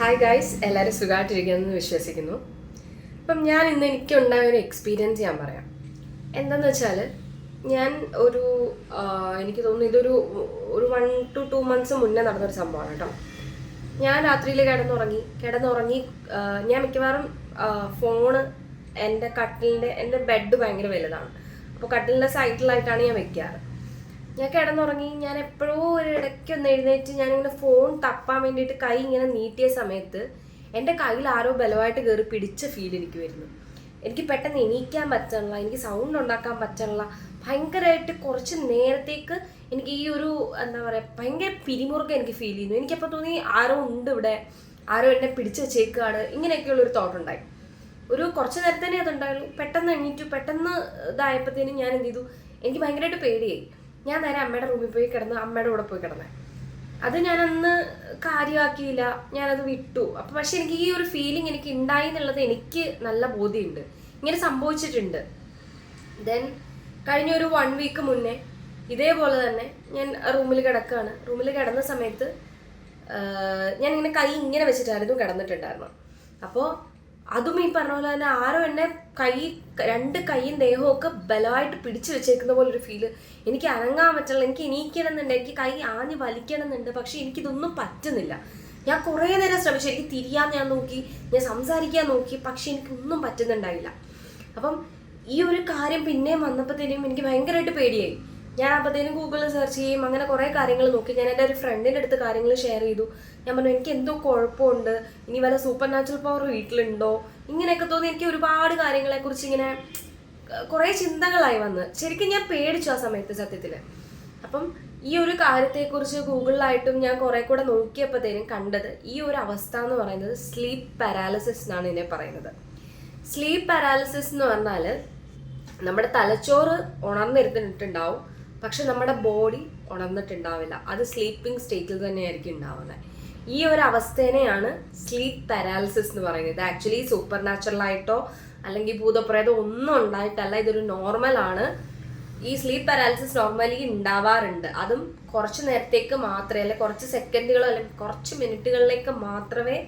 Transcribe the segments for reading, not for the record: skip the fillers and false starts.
Hi guys, എല്ലാവരും സുഖമായിട്ടിരിക്കുമെന്ന് വിശ്വസിക്കുന്നു. അപ്പം ഞാൻ ഇന്ന് എനിക്കുണ്ടായ ഒരു എക്സ്പീരിയൻസ് ഞാൻ പറയാം. എന്താണെന്ന് വെച്ചാൽ ഞാൻ എനിക്ക് തോന്നുന്നു ഇതൊരു 1 to 2 months മുന്നേ നടന്നൊരു സംഭവമാണ് കേട്ടോ. ഞാൻ രാത്രിയിൽ കിടന്നുറങ്ങി ഞാൻ മിക്കവാറും ഫോണ് എൻ്റെ ബെഡ് ഭയങ്കര വലുതാണ്. അപ്പോൾ കട്ടിലിൻ്റെ സൈഡിലായിട്ടാണ് ഞാൻ വെക്കാറ്. ഞാൻ കിടന്നുറങ്ങി. ഞാൻ എപ്പോഴോ ഇടയ്ക്കൊന്ന് എഴുന്നേറ്റ് ഞാനിങ്ങനെ ഫോൺ തപ്പാൻ വേണ്ടിയിട്ട് കൈ ഇങ്ങനെ നീട്ടിയ സമയത്ത് എൻ്റെ കയ്യിൽ ആരോ ബലമായിട്ട് കയറി പിടിച്ച ഫീൽ എനിക്ക് വരുന്നു. എനിക്ക് പെട്ടെന്ന് എണീക്കാൻ പറ്റണില്ല, എനിക്ക് സൗണ്ട് ഉണ്ടാക്കാൻ പറ്റണില്ല. ഭയങ്കരമായിട്ട് കുറച്ച് നേരത്തേക്ക് എനിക്ക് ഈ ഒരു എന്താ പറയുക ഭയങ്കര പിരിമുറുക്കം എനിക്ക് ഫീൽ ചെയ്യുന്നു. എനിക്കപ്പോൾ തോന്നി ആരോ ഉണ്ട് ഇവിടെ, ആരോ എന്നെ പിടിച്ച് വെച്ചേക്കാണ്, ഇങ്ങനെയൊക്കെയുള്ളൊരു തോട്ട് ഉണ്ടായി. ഒരു കുറച്ച് നേരത്തെ തന്നെ അതുണ്ടായുള്ളൂ. പെട്ടെന്ന് എണീറ്റു. പെട്ടെന്ന് ഇതായപ്പോഴത്തേനും ഞാൻ എന്ത് ചെയ്തു, എനിക്ക് ഭയങ്കരമായിട്ട് പേടിയായി. ഞാൻ നേരെ അമ്മയുടെ റൂമിൽ പോയി കിടന്ന് അമ്മയുടെ കൂടെ പോയി കിടന്നേ. അത് ഞാനന്ന് കാര്യമാക്കിയില്ല, ഞാനത് വിട്ടു. അപ്പം പക്ഷെ എനിക്ക് ഈ ഒരു ഫീലിംഗ് എനിക്ക് ഉണ്ടായി എന്നുള്ളത് എനിക്ക് നല്ല ബോധ്യമുണ്ട്, ഇങ്ങനെ സംഭവിച്ചിട്ടുണ്ട്. ദെൻ കഴിഞ്ഞ ഒരു 1 week മുന്നേ ഇതേപോലെ തന്നെ ഞാൻ റൂമിൽ കിടക്കുകയാണ്. റൂമിൽ കിടന്ന സമയത്ത് ഞാൻ ഇങ്ങനെ കൈ ഇങ്ങനെ വെച്ചിട്ടായിരുന്നു കിടന്നിട്ടുണ്ടായിരുന്നു. അപ്പോൾ അതും ഈ പറഞ്ഞ പോലെ തന്നെ ആരോ എന്നെ 2 കൈയും ദേഹവും ഒക്കെ ബലമായിട്ട് പിടിച്ചു വെച്ചേക്കുന്ന പോലെ ഒരു ഫീല്. എനിക്ക് അനങ്ങാൻ പറ്റില്ല, എനിക്ക് എണീക്കണം എന്നുണ്ട്, എനിക്ക് കൈ ആഞ്ഞ് വലിക്കണം എന്നുണ്ട്. പക്ഷെ എനിക്കിതൊന്നും പറ്റുന്നില്ല. ഞാൻ കുറേ നേരം ശ്രമിച്ചു, എനിക്ക് തിരിയാൻ ഞാൻ നോക്കി, ഞാൻ സംസാരിക്കാൻ നോക്കി, പക്ഷെ എനിക്കൊന്നും പറ്റുന്നുണ്ടായില്ല. അപ്പം ഈ ഒരു കാര്യം പിന്നെയും വന്നപ്പോഴത്തേനും എനിക്ക് ഭയങ്കരമായിട്ട് പേടിയായി. ഞാൻ അപ്പോഴത്തേനും ഗൂഗിളിൽ സെർച്ച് ചെയ്യും, അങ്ങനെ കുറേ കാര്യങ്ങൾ നോക്കി. ഞാൻ എൻ്റെ ഒരു ഫ്രണ്ടിൻ്റെ അടുത്ത് കാര്യങ്ങൾ ഷെയർ ചെയ്തു. ഞാൻ പറഞ്ഞു എനിക്ക് എന്തോ കുഴപ്പമുണ്ട്, ഇനി വല്ല സൂപ്പർ നാച്ചുറൽ പവർ വീട്ടിലുണ്ടോ, ഇങ്ങനെയൊക്കെ തോന്നി. എനിക്ക് ഒരുപാട് കാര്യങ്ങളെക്കുറിച്ച് ഇങ്ങനെ കുറേ ചിന്തകളായി വന്ന് ശരിക്കും ഞാൻ പേടിച്ചു ആ സമയത്ത് സത്യത്തിൽ. അപ്പം ഈ ഒരു കാര്യത്തെക്കുറിച്ച് ഗൂഗിളിലായിട്ടും ഞാൻ കുറേ കൂടെ നോക്കിയപ്പോഴത്തേനും കണ്ടത് ഈ ഒരു അവസ്ഥ എന്ന് പറയുന്നത് സ്ലീപ്പ് പാരാലിസിസ് എന്നാണ് ഇതിനെ പറയുന്നത്. സ്ലീപ്പ് പാരാലിസിസ് എന്ന് പറഞ്ഞാൽ നമ്മുടെ തലച്ചോറ് ഉണർന്നിരുന്നിട്ടുണ്ടാവും, പക്ഷെ നമ്മുടെ ബോഡി ഉണർന്നിട്ടുണ്ടാവില്ല. അത് സ്ലീപ്പിംഗ് സ്റ്റേറ്റിൽ തന്നെയായിരിക്കും ഉണ്ടാവുന്നത്. ഈ ഒരു അവസ്ഥേനെയാണ് സ്ലീപ്പ് പാരാലിസിസ് എന്ന് പറയുന്നത്. ആക്ച്വലി സൂപ്പർ നാച്ചുറൽ ആയിട്ടോ അല്ലെങ്കിൽ ഭൂതപ്രേതം ഒന്നും ഉണ്ടായിട്ടല്ല, ഇതൊരു നോർമലാണ്. ഈ സ്ലീപ്പ് പാരാലിസിസ് നോർമലി ഉണ്ടാവാറുണ്ട്. അതും കുറച്ച് നേരത്തേക്ക് മാത്രമേ, അല്ലെങ്കിൽ കുറച്ച് സെക്കൻഡുകളോ അല്ലെങ്കിൽ കുറച്ച് മിനിറ്റുകളിലേക്ക് മാത്രമേ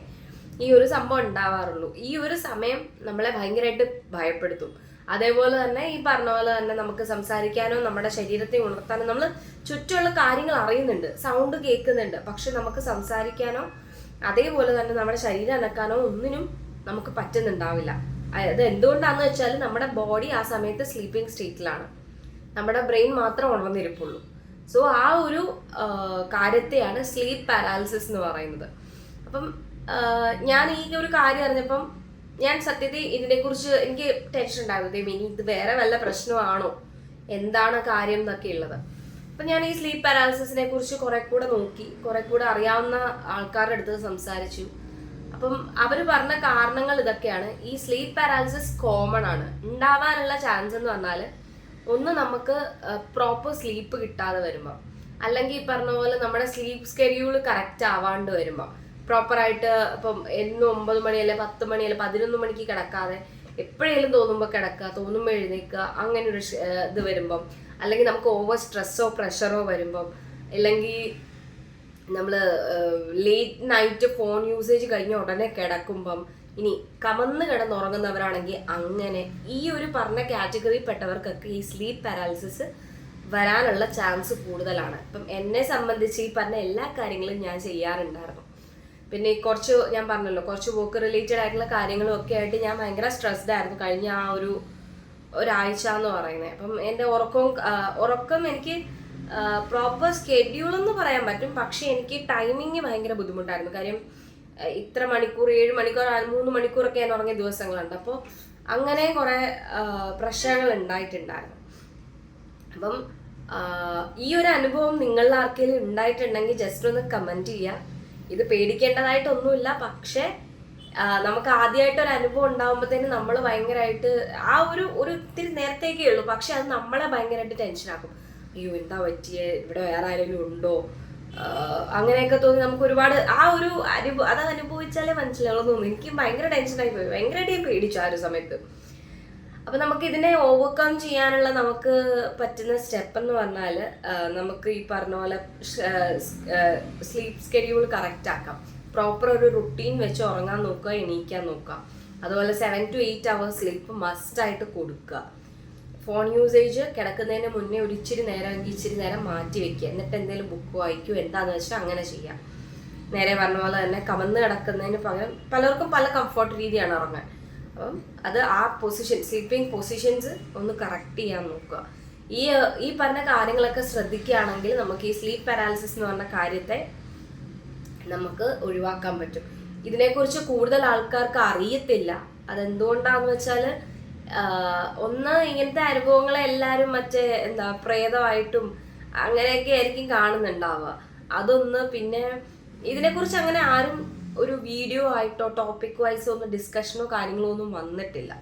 ഈ ഒരു സംഭവം ഉണ്ടാവാറുള്ളൂ. ഈ ഒരു സമയം നമ്മളെ ഭയങ്കരമായിട്ട് ഭയപ്പെടുത്തും. അതേപോലെ തന്നെ ഈ പറഞ്ഞ പോലെ തന്നെ നമുക്ക് സംസാരിക്കാനോ നമ്മുടെ ശരീരത്തെ ഉണർത്താനോ, നമ്മൾ ചുറ്റുമുള്ള കാര്യങ്ങൾ അറിയുന്നുണ്ട്, സൗണ്ട് കേൾക്കുന്നുണ്ട്, പക്ഷെ നമുക്ക് സംസാരിക്കാനോ അതേപോലെ തന്നെ നമ്മുടെ ശരീരം അനക്കാനോ ഒന്നിനും നമുക്ക് പറ്റുന്നുണ്ടാവില്ല. അത് എന്തുകൊണ്ടാണെന്ന് വെച്ചാൽ നമ്മുടെ ബോഡി ആ സമയത്ത് സ്ലീപ്പിംഗ് സ്റ്റേറ്റിലാണ്, നമ്മുടെ ബ്രെയിൻ മാത്രം ഉണർന്നിരിപ്പുള്ളൂ. സോ ആ ഒരു കാര്യത്തെയാണ് സ്ലീപ്പ് പാരാലിസിസ് എന്ന് പറയുന്നത്. അപ്പം ഞാൻ ഈ ഒരു കാര്യം അറിഞ്ഞപ്പം ഞാൻ സത്യത്തിൽ ഇതിനെക്കുറിച്ച് എനിക്ക് ടെൻഷൻ ഉണ്ടായിരുന്നു. ഇനി ഇത് വേറെ വല്ല പ്രശ്നമാണോ, എന്താണ് കാര്യം എന്നൊക്കെ ഉള്ളത്. അപ്പം ഞാൻ ഈ സ്ലീപ്പ് പാരാലിസിസിനെ കുറിച്ച് കുറെ കൂടെ നോക്കി, കുറെ കൂടെ അറിയാവുന്ന ആൾക്കാരുടെ അടുത്ത് സംസാരിച്ചു. അപ്പം അവർ പറഞ്ഞ കാരണങ്ങൾ ഇതൊക്കെയാണ്. ഈ സ്ലീപ്പ് പാരാലിസിസ് കോമൺ ആണ്. ഉണ്ടാവാനുള്ള ചാൻസ് എന്ന് പറഞ്ഞാൽ ഒന്ന് നമുക്ക് പ്രോപ്പർ സ്ലീപ്പ് കിട്ടാതെ വരുമ്പോൾ, അല്ലെങ്കിൽ ഈ പറഞ്ഞ പോലെ നമ്മുടെ സ്ലീപ്പ് സ്കെഡ്യൂൾ കറക്റ്റ് ആവാണ്ട് വരുമ്പോൾ, പ്രോപ്പറായിട്ട് ഇപ്പം എന്നും 9 മണി അല്ലെ 10 മണി അല്ലെ 11 മണിക്ക് കിടക്കാതെ എപ്പോഴേലും തോന്നുമ്പോൾ കിടക്കുക, തോന്നുമ്പോൾ എഴുന്നേൽക്കുക, അങ്ങനെ ഒരു ഇത് വരുമ്പം, അല്ലെങ്കിൽ നമുക്ക് ഓവർ സ്ട്രെസ്സോ പ്രഷറോ വരുമ്പം, അല്ലെങ്കിൽ നമ്മൾ ലേറ്റ് നൈറ്റ് ഫോൺ യൂസേജ് കഴിഞ്ഞ ഉടനെ കിടക്കുമ്പം, ഇനി കമന്ന് കിടന്നുറങ്ങുന്നവരാണെങ്കിൽ അങ്ങനെ ഈ ഒരു പറഞ്ഞ കാറ്റഗറിയിൽ പെട്ടവർക്കൊക്കെ ഈ സ്ലീപ്പ് പാരാലിസിസ് വരാനുള്ള ചാൻസ് കൂടുതലാണ്. ഇപ്പം എന്നെ സംബന്ധിച്ച് ഈ പറഞ്ഞ എല്ലാ കാര്യങ്ങളും ഞാൻ ചെയ്യാറുണ്ടായിരുന്നു. പിന്നെ കുറച്ച് ഞാൻ പറഞ്ഞല്ലോ, കുറച്ച് വർക്ക് റിലേറ്റഡ് ആയിട്ടുള്ള കാര്യങ്ങളും ഒക്കെ ആയിട്ട് ഞാൻ ഭയങ്കര സ്ട്രെസ്ഡ് ആയിരുന്നു കഴിഞ്ഞ ആ ഒരാഴ്ച എന്ന് പറയുന്നത്. അപ്പം എൻ്റെ ഉറക്കം എനിക്ക് പ്രോപ്പർ സ്കെഡ്യൂൾ എന്ന് പറയാൻ പറ്റും, പക്ഷെ എനിക്ക് ടൈമിങ് ഭയങ്കര ബുദ്ധിമുട്ടായിരുന്നു. കാര്യം ഇത്ര മണിക്കൂർ, 7 മണിക്കൂർ, 3 മണിക്കൂറൊക്കെ ഞാൻ ഉറങ്ങിയ ദിവസങ്ങളുണ്ട്. അപ്പോൾ അങ്ങനെ കുറേ പ്രശ്നങ്ങൾ ഉണ്ടായിട്ടുണ്ടായിരുന്നു. അപ്പം ഈ ഒരു അനുഭവം നിങ്ങളുടെ ആർക്കെങ്കിലും ഉണ്ടായിട്ടുണ്ടെങ്കിൽ ജസ്റ്റ് ഒന്ന് കമൻറ്റ് ചെയ്യുക. ഇത് പേടിക്കേണ്ടതായിട്ടൊന്നുമില്ല, പക്ഷെ നമുക്ക് ആദ്യമായിട്ട് ഒരു അനുഭവം ഉണ്ടാകുമ്പോഴത്തേനും നമ്മൾ ഭയങ്കരമായിട്ട് ഒരു ഇത്തിരി നേരത്തേക്കേ ഉള്ളൂ, പക്ഷെ അത് നമ്മളെ ഭയങ്കരമായിട്ട് ടെൻഷനാക്കും. അയ്യോ എന്താ പറ്റിയേ, ഇവിടെ വേറെ ആരെങ്കിലും ഉണ്ടോ, അങ്ങനെയൊക്കെ തോന്നി നമുക്ക് ഒരുപാട് അത് അനുഭവിച്ചാലേ മനസ്സിലാവുള്ളൂ തോന്നുന്നു. എനിക്ക് ഭയങ്കര ടെൻഷനായി പോയി, ഭയങ്കരമായിട്ട് ഞാൻ പേടിച്ചു ആ ഒരു സമയത്ത്. അപ്പൊ നമുക്ക് ഇതിനെ ഓവർകം ചെയ്യാനുള്ള നമുക്ക് പറ്റുന്ന സ്റ്റെപ്പ് എന്ന് പറഞ്ഞാൽ നമുക്ക് ഈ പറഞ്ഞ പോലെ സ്ലീപ്പ് സ്കെഡ്യൂൾ കറക്റ്റ് ആക്കാം. പ്രോപ്പർ ഒരു റുട്ടീൻ വെച്ച് ഉറങ്ങാൻ നോക്കുക, എണീക്കാൻ നോക്കുക. അതുപോലെ 7 to 8 hours സ്ലീപ്പ് മസ്റ്റായിട്ട് കൊടുക്കുക. ഫോൺ യൂസേജ് കിടക്കുന്നതിന് മുന്നേ ഒരു ഇച്ചിരി നേരം മാറ്റി വെക്കുക. എന്നിട്ട് എന്തെങ്കിലും ബുക്ക് വായിക്കുക, എന്താണെന്ന് വെച്ചാൽ അങ്ങനെ ചെയ്യാം. നേരെ പറഞ്ഞ പോലെ തന്നെ കമന്ന് കിടക്കുന്നതിന് പകരം പലർക്കും പല കംഫർട്ട് രീതിയാണ് ഉറങ്ങാൻ. അപ്പം അത് ആ സ്ലീപ്പിംഗ് പൊസിഷൻസ് ഒന്ന് കറക്റ്റ് ചെയ്യാൻ നോക്കുക. ഈ പറഞ്ഞ കാര്യങ്ങളൊക്കെ ശ്രദ്ധിക്കുകയാണെങ്കിൽ നമുക്ക് ഈ സ്ലീപ്പ് പാരാലിസിസ് എന്ന് പറഞ്ഞ കാര്യത്തെ നമുക്ക് ഒഴിവാക്കാൻ പറ്റും. ഇതിനെക്കുറിച്ച് കൂടുതൽ ആൾക്കാർക്ക് അറിയത്തില്ല. അതെന്തുകൊണ്ടാന്ന് വെച്ചാൽ ഒന്ന് ഇങ്ങനത്തെ അനുഭവങ്ങളെ എല്ലാവരും മറ്റേ പ്രേതമായിട്ടും അങ്ങനെയൊക്കെ ആയിരിക്കും കാണുന്നുണ്ടാവുക. അതൊന്ന് പിന്നെ ഇതിനെക്കുറിച്ച് അങ്ങനെ ആരും ഒരു വീഡിയോ ആയിട്ടോ ടോപ്പിക് വൈസോ ഒന്നും ഡിസ്കഷനോ കാര്യങ്ങളോ ഒന്നും വന്നിട്ടില്ല.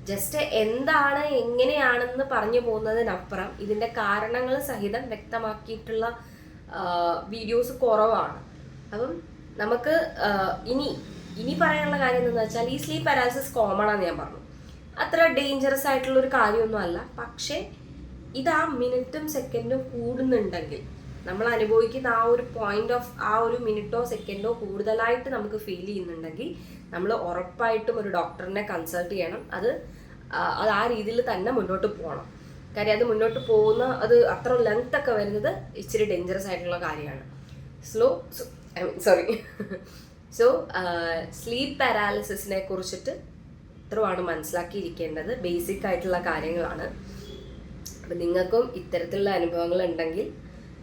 ജസ്റ്റ് എന്താണ് എങ്ങനെയാണെന്ന് പറഞ്ഞു പോകുന്നതിനപ്പുറം ഇതിൻ്റെ കാരണങ്ങൾ സഹിതം വ്യക്തമാക്കിയിട്ടുള്ള വീഡിയോസ് കുറവാണ്. അപ്പം നമുക്ക് ഇനി പറയാനുള്ള കാര്യം എന്താണെന്ന് വെച്ചാൽ ഈ സ്ലീപ്പ് പാരാലിസിസ് കോമൺ ആണെന്ന് ഞാൻ പറഞ്ഞു. അത്ര ഡേഞ്ചറസ് ആയിട്ടുള്ള ഒരു കാര്യമൊന്നും അല്ല. പക്ഷേ ഇത് ആ മിനിറ്റും സെക്കൻഡും കൂടുന്നുണ്ടെങ്കിൽ, നമ്മൾ അനുഭവിക്കുന്ന ആ ഒരു പോയിന്റ് ഓഫ് ആ ഒരു മിനിറ്റോ സെക്കൻഡോ കൂടുതലായിട്ട് നമുക്ക് ഫീൽ ചെയ്യുന്നുണ്ടെങ്കിൽ നമ്മൾ ഉറപ്പായിട്ടും ഒരു ഡോക്ടറിനെ കൺസൾട്ട് ചെയ്യണം. അത് ആ രീതിയിൽ തന്നെ മുന്നോട്ട് പോകണം. കാര്യം അത് മുന്നോട്ട് പോകുന്ന അത് അത്ര ലെങ്ത് ഒക്കെ വരുന്നത് ഇച്ചിരി ഡേഞ്ചറസ് ആയിട്ടുള്ള കാര്യമാണ്. സോ സ്ലീപ്പ് പാരാലിസിസിനെ കുറിച്ചിട്ട് ഇത്രയാണ് മനസ്സിലാക്കിയിരിക്കേണ്ടത്. ബേസിക് ആയിട്ടുള്ള കാര്യങ്ങളാണ്. അപ്പം നിങ്ങൾക്കും ഇത്തരത്തിലുള്ള അനുഭവങ്ങൾ ഉണ്ടെങ്കിൽ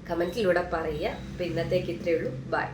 കമൻറ്റിലൂടെ പറയുക. അപ്പം ഇന്നത്തേക്ക് ഇത്രയേ ഉള്ളൂ. ബൈ.